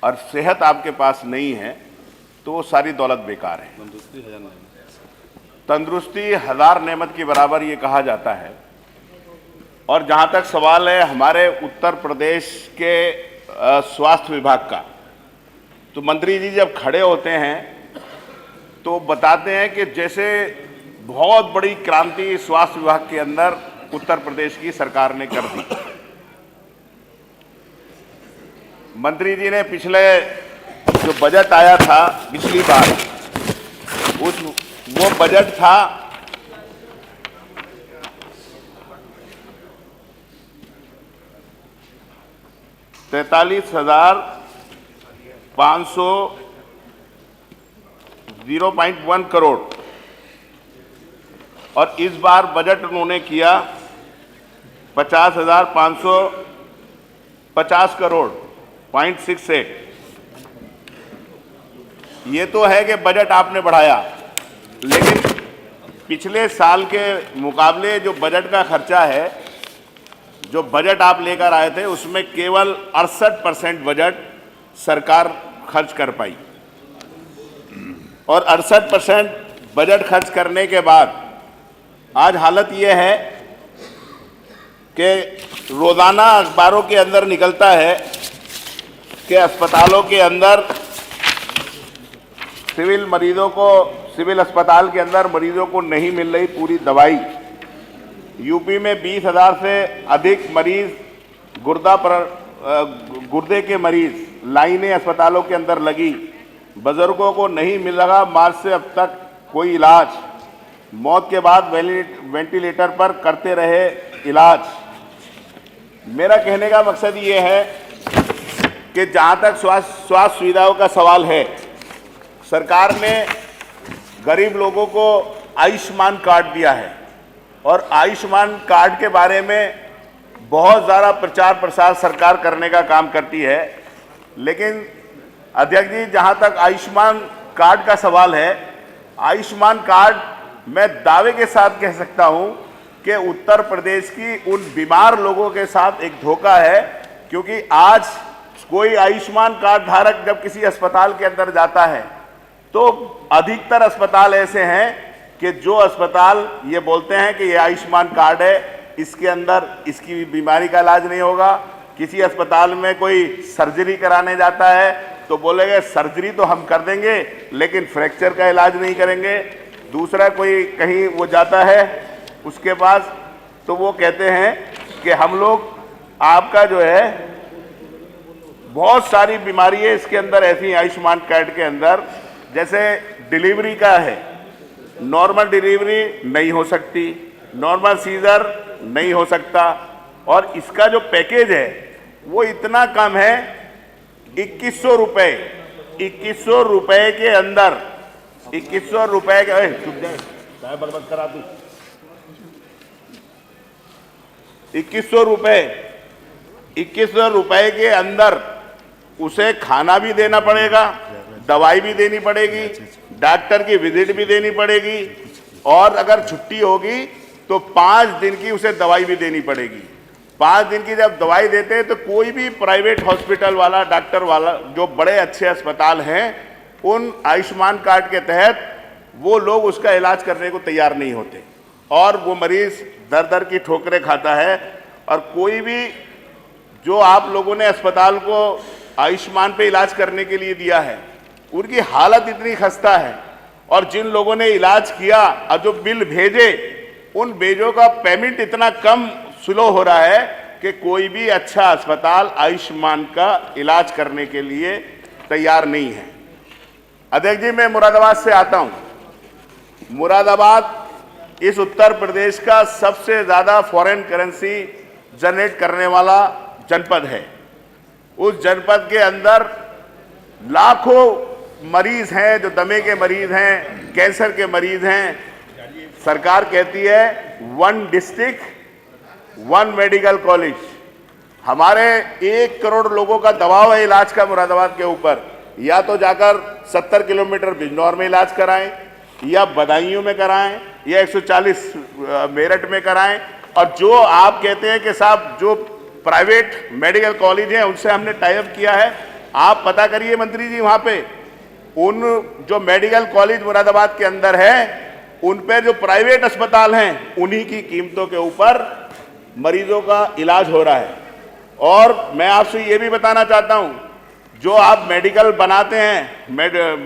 और सेहत आपके पास नहीं है तो वो सारी दौलत बेकार है। तंदुरुस्ती हज़ार नेमत के बराबर ये कहा जाता है। और जहाँ तक सवाल है हमारे उत्तर प्रदेश के स्वास्थ्य विभाग का, तो मंत्री जी जब खड़े होते हैं तो बताते हैं कि जैसे बहुत बड़ी क्रांति स्वास्थ्य विभाग के अंदर उत्तर प्रदेश की सरकार ने कर दी। मंत्री जी ने पिछले जो बजट आया था पिछली बार, वो बजट था 43,500 0.1 करोड़ और इस बार बजट उन्होंने किया 50,550 करोड़ 0.68। ये तो है कि बजट आपने बढ़ाया, लेकिन पिछले साल के मुकाबले जो बजट का खर्चा है, जो बजट आप लेकर आए थे उसमें केवल 68% बजट सरकार खर्च कर पाई। और 68% बजट खर्च करने के बाद आज हालत ये है कि रोज़ाना अखबारों के अंदर निकलता है कि अस्पतालों के अंदर सिविल अस्पताल के अंदर मरीजों को नहीं मिल रही पूरी दवाई। यूपी में 20,000 से अधिक मरीज गुर्दे के मरीज लाइनें अस्पतालों के अंदर लगी। बुजुर्गों को नहीं मिल रहा मार्च से अब तक कोई इलाज, मौत के बाद वेंटिलेटर पर करते रहे इलाज। मेरा कहने का मकसद ये है कि जहाँ तक स्वास्थ्य सुविधाओं का सवाल है, सरकार ने गरीब लोगों को आयुष्मान कार्ड दिया है और आयुष्मान कार्ड के बारे में बहुत ज़्यादा प्रचार प्रसार सरकार करने का काम करती है। लेकिन अध्यक्ष जी, जहाँ तक आयुष्मान कार्ड का सवाल है, आयुष्मान कार्ड मैं दावे के साथ कह सकता हूँ कि उत्तर प्रदेश की उन बीमार लोगों के साथ एक धोखा है, क्योंकि आज कोई आयुष्मान कार्ड धारक जब किसी अस्पताल के अंदर जाता है तो अधिकतर अस्पताल ऐसे हैं कि जो अस्पताल ये बोलते हैं कि ये आयुष्मान कार्ड है, इसके अंदर इसकी बीमारी का इलाज नहीं होगा। किसी अस्पताल में कोई सर्जरी कराने जाता है तो बोलेंगे सर्जरी तो हम कर देंगे लेकिन फ्रैक्चर का इलाज नहीं करेंगे। दूसरा कोई कहीं वो जाता है उसके पास तो वो कहते हैं कि हम लोग आपका जो है बहुत सारी बीमारी है इसके अंदर ऐसी आयुष्मान कार्ड के अंदर, जैसे डिलीवरी का है, नॉर्मल डिलीवरी नहीं हो सकती, नॉर्मल सीजर नहीं हो सकता, और इसका जो पैकेज है वो इतना कम है 2100 रुपये। 2100 रुपये के अंदर 2100 रुपये के चुप जाए बर्बाद करा दूं 2100 रुपये के अंदर उसे खाना भी देना पड़ेगा, दवाई भी देनी पड़ेगी, डॉक्टर की विजिट भी देनी पड़ेगी, और अगर छुट्टी होगी तो 5 दिन की उसे दवाई भी देनी पड़ेगी। 5 दिन की जब दवाई देते हैं तो कोई भी प्राइवेट हॉस्पिटल वाला, डॉक्टर वाला, जो बड़े अच्छे अस्पताल हैं, उन आयुष्मान कार्ड के तहत वो लोग उसका इलाज करने को तैयार नहीं होते और वो मरीज दर दर की ठोकरें खाता है। और कोई भी जो आप लोगों ने अस्पताल को आयुष्मान पे इलाज करने के लिए दिया है, उनकी हालत इतनी खस्ता है, और जिन लोगों ने इलाज किया और जो बिल भेजे, उन बिलों का पेमेंट इतना कम स्लो हो रहा है कि कोई भी अच्छा अस्पताल आयुष्मान का इलाज करने के लिए तैयार नहीं है। अध्यक्ष जी, मैं मुरादाबाद से आता हूं। मुरादाबाद इस उत्तर प्रदेश का सबसे ज़्यादा फॉरेन करेंसी जनरेट करने वाला जनपद है। उस जनपद के अंदर लाखों मरीज हैं, जो दमे के मरीज हैं, कैंसर के मरीज हैं। सरकार कहती है 1 डिस्ट्रिक्ट 1 मेडिकल कॉलेज। हमारे 1 करोड़ लोगों का दबाव है इलाज का मुरादाबाद के ऊपर। या तो जाकर 70 किलोमीटर बिजनौर में इलाज कराएं, या बदायूं में कराएं, या 140 मेरठ में कराएं। और जो आप कहते हैं कि साहब जो प्राइवेट मेडिकल कॉलेज हैं उनसे हमने टाई अप किया है, आप पता करिए मंत्री जी, वहां पे उन जो मेडिकल कॉलेज मुरादाबाद के अंदर है, उन पे जो प्राइवेट अस्पताल हैं, उन्हीं की कीमतों के ऊपर मरीजों का इलाज हो रहा है। और मैं आपसे ये भी बताना चाहता हूं, जो आप मेडिकल बनाते हैं,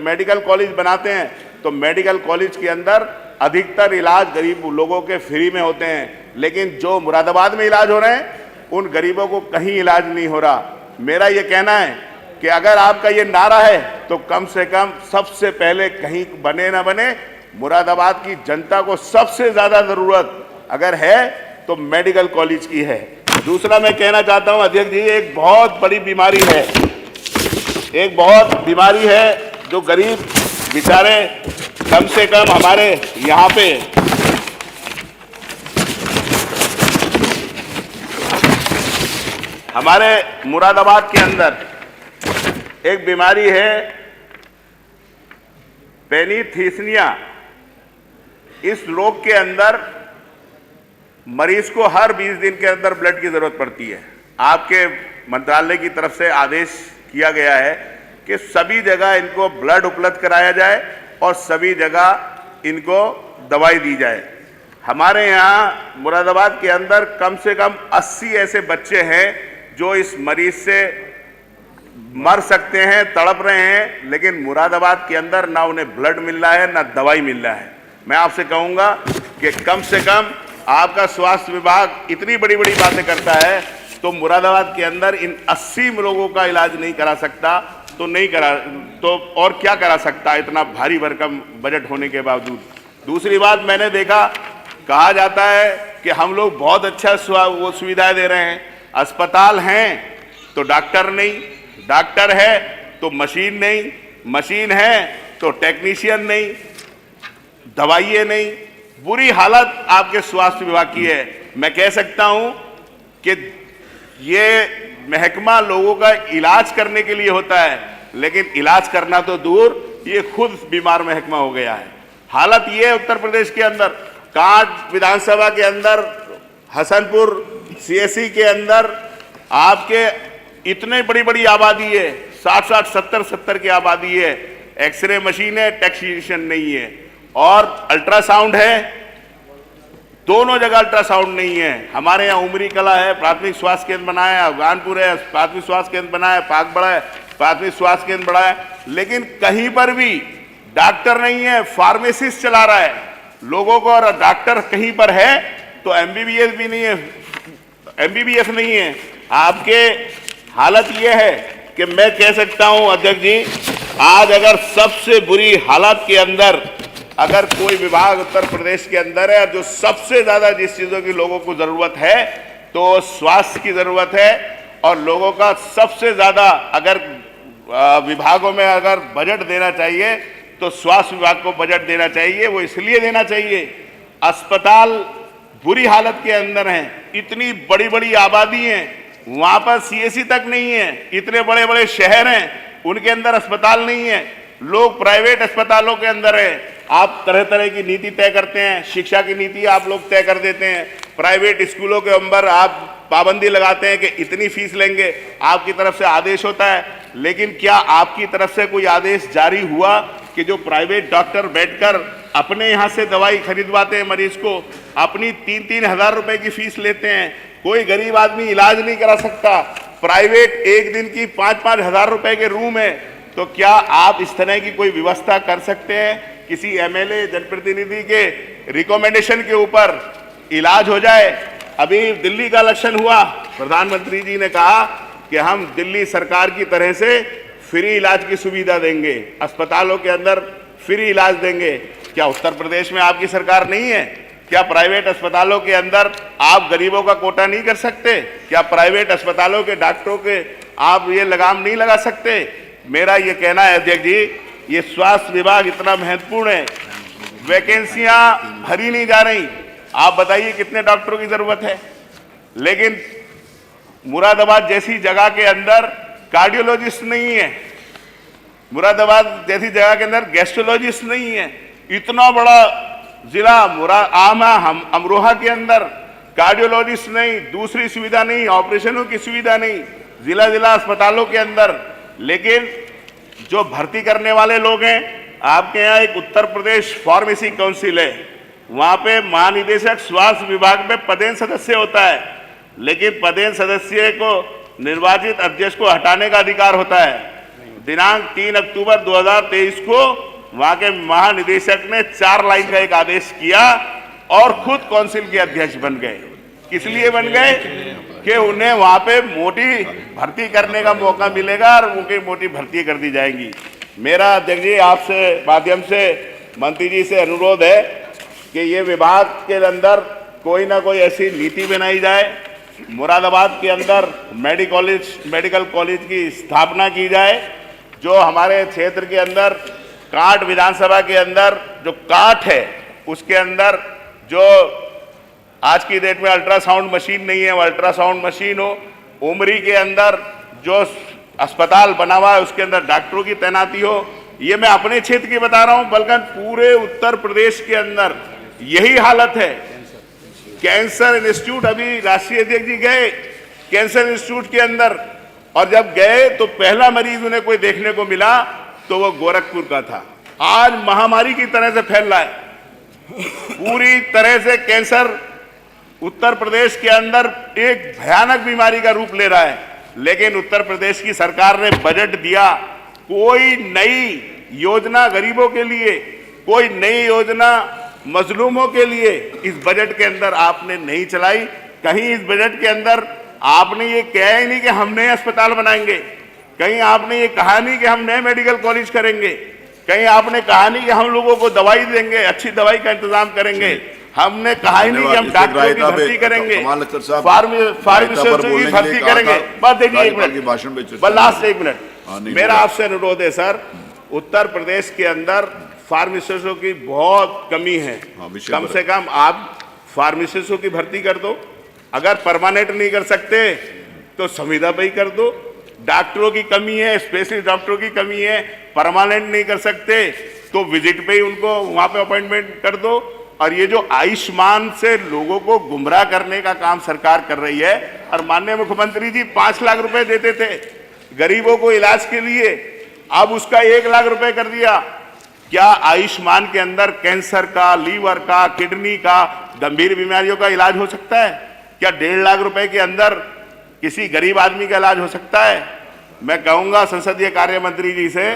मेडिकल कॉलेज बनाते हैं, तो मेडिकल कॉलेज के अंदर अधिकतर इलाज गरीब लोगों के फ्री में होते हैं, लेकिन जो मुरादाबाद में इलाज हो रहे हैं, उन गरीबों को कहीं इलाज नहीं हो रहा। मेरा ये कहना है कि अगर आपका ये नारा है, तो कम से कम सबसे पहले कहीं बने ना बने, मुरादाबाद की जनता को सबसे ज्यादा जरूरत अगर है तो मेडिकल कॉलेज की है। दूसरा मैं कहना चाहता हूं अध्यक्ष जी, एक बहुत बड़ी बीमारी है, एक बहुत बीमारी है जो गरीब बेचारे, कम से कम हमारे यहाँ पे हमारे मुरादाबाद के अंदर एक बीमारी है पेनीथीसिनिया। इस रोग के अंदर मरीज को हर 20 दिन के अंदर ब्लड की जरूरत पड़ती है। आपके मंत्रालय की तरफ से आदेश किया गया है कि सभी जगह इनको ब्लड उपलब्ध कराया जाए और सभी जगह इनको दवाई दी जाए। हमारे यहाँ मुरादाबाद के अंदर कम से कम 80 ऐसे बच्चे हैं जो इस मरीज से मर सकते हैं, तड़प रहे हैं, लेकिन मुरादाबाद के अंदर ना उन्हें ब्लड मिल रहा है, ना दवाई मिल रहा है। मैं आपसे कहूंगा कि कम से कम आपका स्वास्थ्य विभाग इतनी बड़ी बड़ी बातें करता है, तो मुरादाबाद के अंदर इन 80 लोगों का इलाज नहीं करा सकता, तो नहीं करा तो और क्या करा सकता है इतना भारी भरकम बजट होने के बावजूद। दूसरी बात, मैंने देखा, कहा जाता है कि हम लोग बहुत अच्छा वो सुविधाएं दे रहे हैं, अस्पताल हैं तो डॉक्टर नहीं, डॉक्टर है तो मशीन नहीं, मशीन है तो टेक्नीशियन नहीं, दवाइयाँ नहीं। बुरी हालत आपके स्वास्थ्य विभाग की है। मैं कह सकता हूं कि ये महकमा लोगों का इलाज करने के लिए होता है, लेकिन इलाज करना तो दूर, ये खुद बीमार महकमा हो गया है। हालत ये है उत्तर प्रदेश के अंदर, कांट विधानसभा के अंदर, हसनपुर सीएससी के अंदर आपके इतने बड़ी बड़ी आबादी है, 60-60, 70-70 की आबादी है, एक्सरे मशीन है, टेक्नीशियन नहीं है, और अल्ट्रासाउंड है, दोनों जगह अल्ट्रासाउंड नहीं है। हमारे यहाँ उमरी कला है, प्राथमिक स्वास्थ्य केंद्र बनाया, अफगानपुर है, प्राथमिक स्वास्थ्य केंद्र बनाया, पाकबड़ा है, प्राथमिक स्वास्थ्य केंद्र बढ़ाया, लेकिन कहीं पर भी डॉक्टर नहीं है, फार्मेसिस्ट चला रहा है लोगों को, और डॉक्टर कहीं पर है तो एमबीबीएस भी नहीं है, एमबीबीएस नहीं है। आपके हालत यह है कि मैं कह सकता हूं अध्यक्ष जी, आज अगर सबसे बुरी हालत के अंदर अगर कोई विभाग उत्तर प्रदेश के अंदर है, जो सबसे ज्यादा जिस चीजों की लोगों को जरूरत है, तो स्वास्थ्य की जरूरत है। और लोगों का सबसे ज्यादा अगर विभागों में अगर बजट देना चाहिए तो स्वास्थ्य विभाग को बजट देना चाहिए। वो इसलिए देना चाहिए, अस्पताल बुरी हालत के अंदर हैं, इतनी बड़ी बड़ी आबादी है, वहां पर सीएससी तक नहीं है, इतने बड़े बड़े शहर हैं, उनके अंदर अस्पताल नहीं है, लोग प्राइवेट अस्पतालों के अंदर है। आप तरह तरह की नीति तय करते हैं, शिक्षा की नीति आप लोग तय कर देते हैं, प्राइवेट स्कूलों के अंदर आप पाबंदी लगाते हैं कि इतनी फीस लेंगे, आपकी तरफ से आदेश होता है, लेकिन क्या आपकी तरफ से कोई आदेश जारी हुआ कि जो प्राइवेट डॉक्टर बैठकर अपने यहाँ से दवाई खरीदवाते हैं मरीज को, अपनी 3-3 हज़ार रुपए की फीस लेते हैं, कोई गरीब आदमी इलाज नहीं करा सकता, प्राइवेट एक दिन की 5-5 हज़ार रुपए के रूम है, तो क्या आप इस तरह की कोई व्यवस्था कर सकते हैं? किसी एमएलए जनप्रतिनिधि के रिकमेंडेशन के ऊपर इलाज हो जाए। अभी दिल्ली का इलेक्शन हुआ, प्रधानमंत्री जी ने कहा कि हम दिल्ली सरकार की तरह से फ्री इलाज की सुविधा देंगे, अस्पतालों के अंदर फ्री इलाज देंगे। क्या उत्तर प्रदेश में आपकी सरकार नहीं है? क्या प्राइवेट अस्पतालों के अंदर आप गरीबों का कोटा नहीं कर सकते? क्या प्राइवेट अस्पतालों के डॉक्टरों के आप ये लगाम नहीं लगा सकते? मेरा ये कहना है अध्यक्ष जी, ये स्वास्थ्य विभाग इतना महत्वपूर्ण है, वैकेंसियां भरी नहीं जा रही। आप बताइए कितने डॉक्टरों की जरूरत है, लेकिन मुरादाबाद जैसी जगह के अंदर कार्डियोलॉजिस्ट नहीं है, मुरादाबाद जैसी जगह के अंदर गैस्ट्रोलॉजिस्ट नहीं है। इतना बड़ा जिला अमरोहा के अंदर कार्डियोलॉजिस्ट नहीं, दूसरी सुविधा नहीं, ऑपरेशनों की सुविधा नहीं, जिला जिला अस्पतालों के अंदर लेकिन जो भर्ती करने वाले लोग हैं, आपके यहाँ एक उत्तर प्रदेश फार्मेसी काउंसिल है, वहाँ पे महानिदेशक स्वास्थ्य विभाग में पदेन सदस्य होता है, लेकिन पदेन सदस्य को निर्वाचित अध्यक्ष को हटाने का अधिकार होता है। दिनांक 3 अक्टूबर 2023 को वहाँ के महानिदेशक ने 4 लाइन का एक आदेश किया और खुद काउंसिल के अध्यक्ष बन गए। किस लिए बन गए? कि उन्हें वहाँ पे मोटी भर्ती करने का मौका मिलेगा और उनकी मोटी भर्ती कर दी जाएंगी। मेरा अध्यक्ष जी आपसे माध्यम से मंत्री जी से अनुरोध है कि ये विभाग के अंदर कोई ना कोई ऐसी नीति बनाई जाए, मुरादाबाद के अंदर मेडिकल कॉलेज की स्थापना की जाए, जो हमारे क्षेत्र के अंदर काट विधानसभा के अंदर जो काट है उसके अंदर जो आज की डेट में अल्ट्रासाउंड मशीन नहीं है, वो अल्ट्रासाउंड मशीन हो। उमरी के अंदर जो अस्पताल बना हुआ है उसके अंदर डॉक्टरों की तैनाती हो। ये मैं अपने क्षेत्र की बता रहा हूं, बल्कि पूरे उत्तर प्रदेश के अंदर यही हालत है। कैंसर इंस्टीट्यूट, अभी राष्ट्रीय अध्यक्ष जी गए कैंसर इंस्टीट्यूट के अंदर, और जब गए तो पहला मरीज उन्हें कोई देखने को मिला तो वो गोरखपुर का था। आज महामारी की तरह से फैल रहा है, पूरी तरह से कैंसर उत्तर प्रदेश के अंदर एक भयानक बीमारी का रूप ले रहा है। लेकिन उत्तर प्रदेश की सरकार ने बजट दिया, कोई नई योजना गरीबों के लिए, कोई नई योजना मजलूमों के लिए इस बजट के अंदर आपने नहीं चलाई। कहीं इस बजट के अंदर आपने ये कहा ही नहीं कि हम नए अस्पताल बनाएंगे, कहीं आपने ये कहा नहीं कि हम नए मेडिकल कॉलेज करेंगे, कहीं आपने कहा नहीं कि हम लोगों को दवाई देंगे, अच्छी दवाई का इंतजाम करेंगे, हमने कहा ही नहीं कि हम डॉक्टरों की भर्ती करेंगे, फार्मासिस्टों की भर्ती करेंगे। बस देखिए एक मिनट, बस लास्ट एक मिनट, मेरा आपसे अनुरोध है सर, उत्तर प्रदेश के अंदर फार्मासिस्टों की बहुत कमी है। कम से कम आप फार्मासिस्टों की भर्ती कर दो, अगर परमानेंट नहीं कर सकते तो संविदा पे ही कर दो। डॉक्टरों की कमी है, स्पेशलिस्ट डॉक्टरों की कमी है, परमानेंट नहीं कर सकते तो विजिट पे ही उनको वहां पे अपॉइंटमेंट कर दो। और ये जो आयुष्मान से लोगों को गुमराह करने का काम सरकार कर रही है, और माननीय मुख्यमंत्री जी 5 लाख रुपए देते थे गरीबों को इलाज के लिए, अब उसका 1 लाख रुपए कर दिया। क्या आयुष्मान के अंदर कैंसर का, लीवर का, किडनी का, गंभीर बीमारियों का इलाज हो सकता है? क्या 1.5 लाख रुपए के अंदर किसी गरीब आदमी का इलाज हो सकता है? मैं कहूंगा संसदीय कार्य मंत्री जी से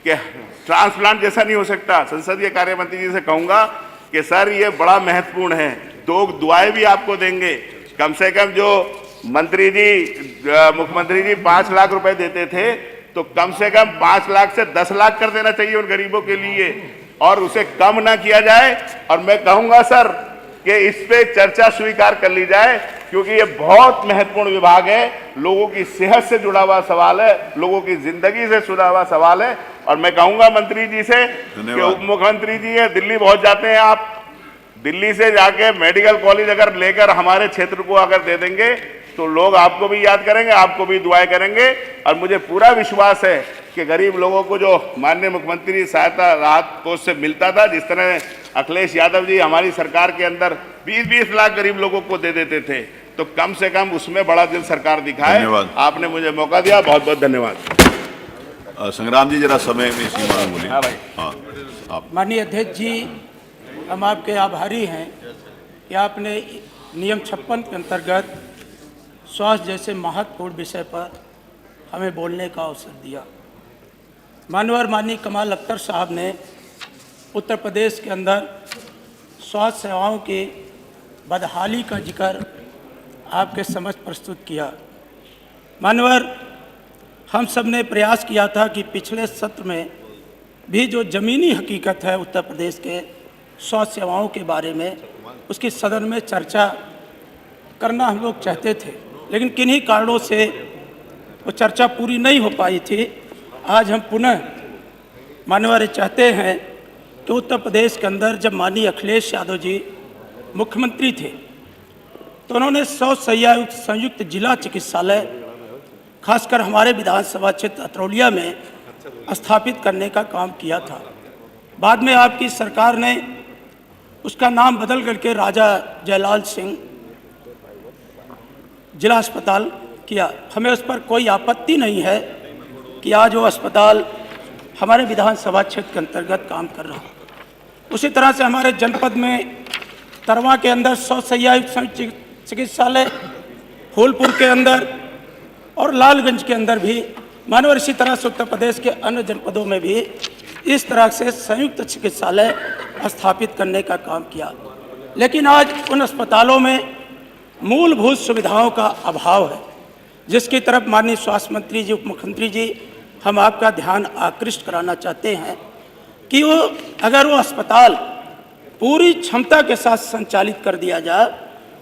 कि ट्रांसप्लांट जैसा नहीं हो सकता। संसदीय कार्य मंत्री जी से कहूंगा कि सर ये बड़ा महत्वपूर्ण है, 2 दुआएं भी आपको देंगे। कम से कम जो मुख्यमंत्री जी 5 लाख रुपए देते थे, तो कम से कम 5 लाख से 10 लाख कर देना चाहिए उन गरीबों के लिए, और उसे कम ना किया जाए। और मैं कहूंगा सर कि इस पे चर्चा स्वीकार कर ली जाए, क्योंकि ये बहुत महत्वपूर्ण विभाग है, लोगों की सेहत से जुड़ा हुआ सवाल है, लोगों की जिंदगी से जुड़ा हुआ सवाल है। और मैं कहूंगा मंत्री जी से कि उप मुख्यमंत्री जी है, दिल्ली बहुत जाते हैं आप, दिल्ली से जाके मेडिकल कॉलेज अगर लेकर हमारे क्षेत्र को अगर दे देंगे तो लोग आपको भी याद करेंगे, आपको भी दुआएं करेंगे। और मुझे पूरा विश्वास है कि गरीब लोगों को जो माननीय मुख्यमंत्री सहायता राहत कोष से मिलता था, जिस तरह अखिलेश यादव जी हमारी सरकार के अंदर 20-20 लाख गरीब लोगों को दे देते थे, तो कम से कम उसमें बड़ा दिल सरकार दिखाए। आपने मुझे मौका दिया, बहुत बहुत धन्यवाद। संग्राम जी जरा समय में सीमा में बोलिए। हाँ भाई। हाँ, आप। माननीय अध्यक्ष जी, हम आपके आभारी हैं कि आपने नियम 56 के अंतर्गत स्वास्थ्य जैसे महत्वपूर्ण विषय पर हमें बोलने का अवसर दिया। माननीय कमाल अख्तर साहब ने उत्तर प्रदेश के अंदर स्वास्थ्य सेवाओं की बदहाली का जिक्र आपके समक्ष प्रस्तुत किया। माननीय, हम सब ने प्रयास किया था कि पिछले सत्र में भी जो ज़मीनी हकीकत है उत्तर प्रदेश के स्वास्थ्य सेवाओं के बारे में, उसकी सदन में चर्चा करना हम लोग चाहते थे, लेकिन किन्हीं कारणों से वो चर्चा पूरी नहीं हो पाई थी। आज हम पुनः माननीय चाहते हैं कि उत्तर प्रदेश के अंदर जब माननीय अखिलेश यादव जी मुख्यमंत्री थे तो उन्होंने 100 शैय्यायुक्त संयुक्त जिला चिकित्सालय खासकर हमारे विधानसभा क्षेत्र अतरौलिया में स्थापित करने का काम किया था। बाद में आपकी सरकार ने उसका नाम बदल करके राजा जयलाल सिंह जिला अस्पताल किया। हमें उस पर कोई आपत्ति नहीं है, कि आज वो अस्पताल हमारे विधानसभा क्षेत्र के अंतर्गत काम कर रहा है। उसी तरह से हमारे जनपद में तरवा के अंदर 100 शैय्या चिकित्सालय, फूलपुर के अंदर और लालगंज के अंदर भी, मानव इसी तरह से उत्तर प्रदेश के अन्य जनपदों में भी इस तरह से संयुक्त चिकित्सालय स्थापित करने का काम किया। लेकिन आज उन अस्पतालों में मूलभूत सुविधाओं का अभाव है, जिसकी तरफ माननीय स्वास्थ्य मंत्री जी, उप मुख्यमंत्री जी हम आपका ध्यान आकृष्ट कराना चाहते हैं कि अगर वो अस्पताल पूरी क्षमता के साथ संचालित कर दिया जाए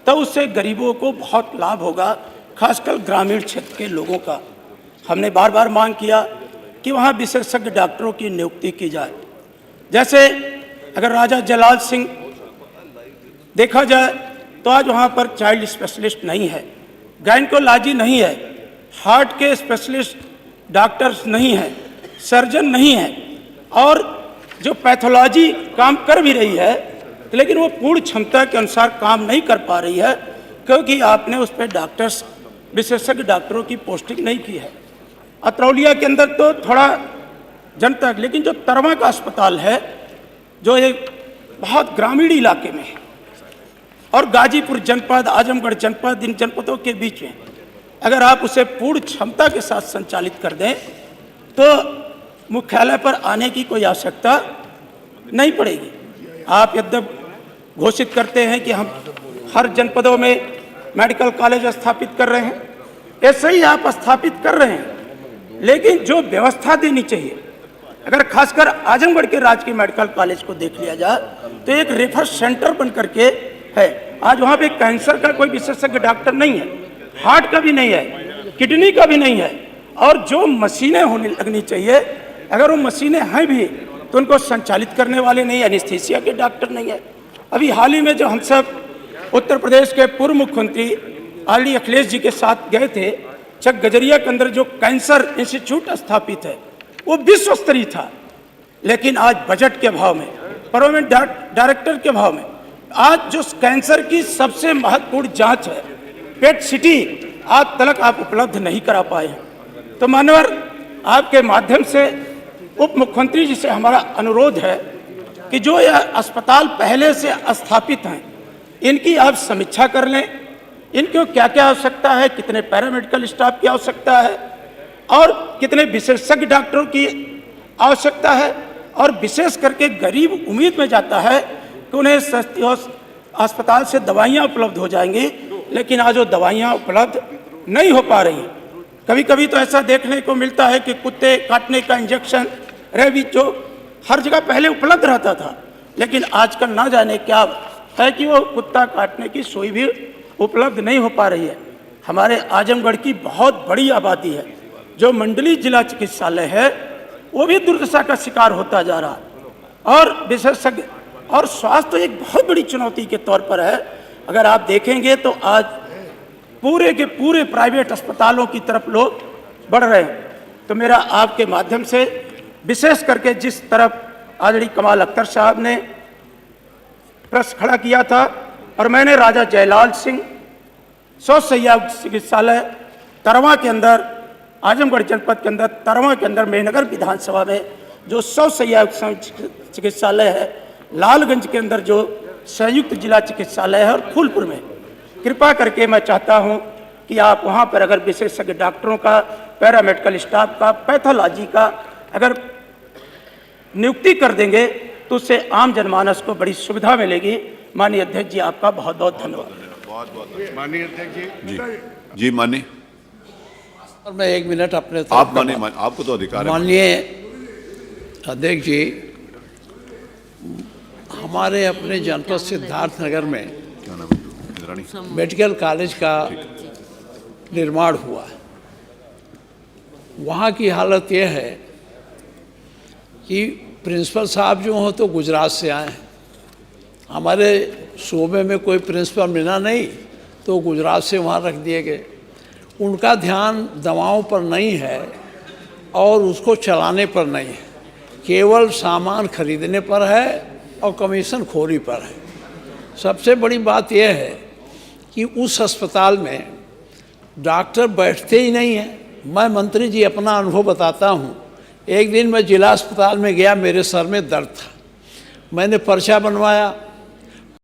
तो उससे गरीबों को बहुत लाभ होगा, खासकर ग्रामीण क्षेत्र के लोगों का। हमने बार बार मांग किया कि वहाँ विशेषज्ञ डॉक्टरों की नियुक्ति की जाए। जैसे अगर राजा जयलाल सिंह देखा जाए तो आज वहाँ पर चाइल्ड स्पेशलिस्ट नहीं है, गायनेकोलॉजी नहीं है, हार्ट के स्पेशलिस्ट डॉक्टर्स नहीं है, सर्जन नहीं है, और जो पैथोलॉजी काम कर भी रही है लेकिन वो पूर्ण क्षमता के अनुसार काम नहीं कर पा रही है, क्योंकि आपने उस पर डॉक्टर्स, विशेषज्ञ डॉक्टरों की पोस्टिंग नहीं की है। अतरौलिया के अंदर तो थोड़ा जनता, लेकिन जो तरवा का अस्पताल है जो एक बहुत ग्रामीण इलाके में है और गाजीपुर जनपद, आजमगढ़ जनपद, इन जनपदों के बीच में अगर आप उसे पूर्ण क्षमता के साथ संचालित कर दें तो मुख्यालय पर आने की कोई आवश्यकता नहीं पड़ेगी। आप यद्यप घोषित करते हैं कि हम हर जनपदों में मेडिकल कॉलेज स्थापित कर रहे हैं, ऐसे ही आप स्थापित कर रहे हैं, लेकिन जो व्यवस्था देनी चाहिए, अगर खासकर आजमगढ़ के राजकीय मेडिकल कॉलेज को देख लिया जाए तो एक रेफर सेंटर बन करके है। आज वहाँ पे कैंसर का कोई विशेषज्ञ डॉक्टर नहीं है, हार्ट का भी नहीं है, किडनी का भी नहीं है, और जो मशीनें होने लगनी चाहिए अगर वो मशीनें हैं भी तो उनको संचालित करने वाले नहीं, एनेस्थीसिया के डॉक्टर नहीं है। अभी हाल ही में जो हम सब उत्तर प्रदेश के पूर्व मुख्यमंत्री आरडी अखिलेश जी के साथ गए थे, चक गजरिया के अंदर जो कैंसर इंस्टीट्यूट स्थापित है वो विश्व स्तरीय था, लेकिन आज बजट के अभाव में, परमानेंट डायरेक्टर के अभाव में, आज जो कैंसर की सबसे महत्वपूर्ण जांच है पेट सिटी, आज तक आप उपलब्ध नहीं करा पाए हैं। तो मानवर आपके माध्यम से उप मुख्यमंत्री जी से हमारा अनुरोध है कि जो यह अस्पताल पहले से स्थापित हैं इनकी आप समीक्षा कर लें, इनको क्या क्या आवश्यकता है, कितने पैरामेडिकल स्टाफ की आवश्यकता है और कितने विशेषज्ञ डॉक्टरों की आवश्यकता है, और विशेष करके गरीब उम्मीद में जाता है कि उन्हें सस्ती अस्पताल से दवाइयाँ उपलब्ध हो जाएंगी, लेकिन आज वो दवाइयाँ उपलब्ध नहीं हो पा रही हैं। कभी कभी तो ऐसा देखने को मिलता है कि कुत्ते काटने का इंजेक्शन, रेबीज, जो हर जगह पहले उपलब्ध रहता था, लेकिन आजकल ना जाने क्या है कि वो कुत्ता काटने की सुई भी उपलब्ध नहीं हो पा रही है। हमारे आजमगढ़ की बहुत बड़ी आबादी है, जो मंडली जिला चिकित्सालय है वो भी दुर्दशा का शिकार होता जा रहा है, और विशेषज्ञ और स्वास्थ्य एक बहुत बड़ी चुनौती के तौर पर है। अगर आप देखेंगे तो आज पूरे के पूरे प्राइवेट अस्पतालों की तरफ लोग बढ़ रहे हैं। तो मेरा आपके माध्यम से विशेष करके जिस तरफ आदरणीय कमाल अख्तर साहब ने प्रश्न खड़ा किया था और मैंने राजा जयलाल सिंह 100 शैय्या चिकित्सालय तरवा के अंदर, आजमगढ़ जनपद के अंदर, तरवा के अंदर, मेहनगर विधानसभा में जो 100 शैय्या चिकित्सालय है, लालगंज के अंदर जो संयुक्त जिला चिकित्सालय है, और फूलपुर में, कृपा करके मैं चाहता हूं कि आप वहां पर अगर विशेषज्ञ डॉक्टरों का, पैरामेडिकल स्टाफ का, पैथोलॉजी का अगर नियुक्ति कर देंगे तो उससे आम जनमानस को बड़ी सुविधा मिलेगी। माननीय अध्यक्ष जी, आपका बहुत बहुत धन्यवाद। माननीय अध्यक्ष जी। जी माननीय। और मैं 1 मिनट अपने आप माननीय, आपको तो अधिकार है। माननीय अध्यक्ष जी, हमारे अपने जनपद सिद्धार्थनगर में क्या नाम है इंद्राणी? मेडिकल कॉलेज का निर्माण हुआ है। वहाँ की हालत यह है कि प्रिंसिपल साहब जो हो तो गुजरात से आए हैं, हमारे सूबे में कोई प्रिंसिपल मिला नहीं तो गुजरात से वहाँ रख दिए गए। उनका ध्यान दवाओं पर नहीं है और उसको चलाने पर नहीं है, केवल सामान खरीदने पर है और कमीशन खोरी पर है। सबसे बड़ी बात यह है कि उस अस्पताल में डॉक्टर बैठते ही नहीं हैं, मैं मंत्री जी अपना अनुभव बताता हूँ। एक दिन मैं जिला अस्पताल में गया, मेरे सर में दर्द था। मैंने पर्चा बनवाया,